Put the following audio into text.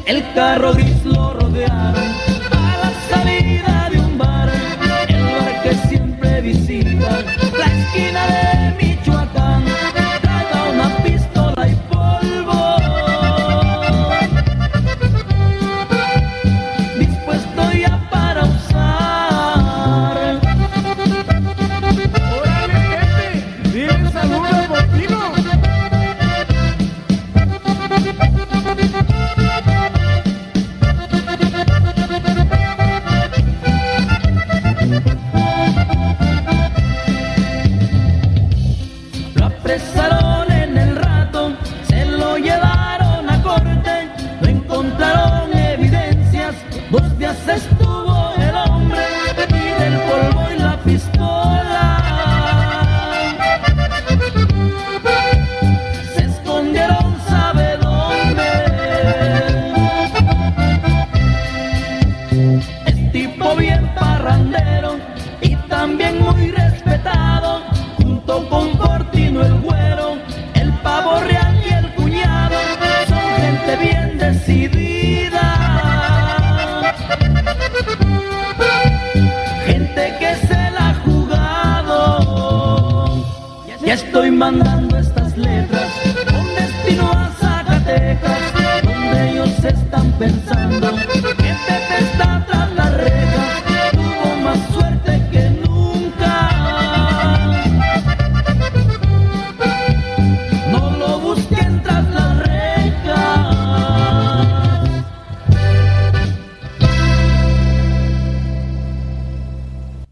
El carro gris lo rodearon a la salida de un bar, el bar que siempre visita, la esquina de Michoacán. Traga una pistola y polvo, dispuesto ya para usar. ¡Órale, gente! ¡Dile saludos al Botino! Lo apresaron en el rato, se lo llevaron a corte, no encontraron evidencias, 2 días estuvo el hombre y del polvo y la pistola se escondieron, sabe dónde. Es tipo bien parrandero y también muy respetado, junto con Fortino el Güero, el Pavo Real y el Cuñado, son gente bien decidida, gente que se la ha jugado. Ya estoy mandando estas letras con destino a Zacatecas, donde ellos están pensando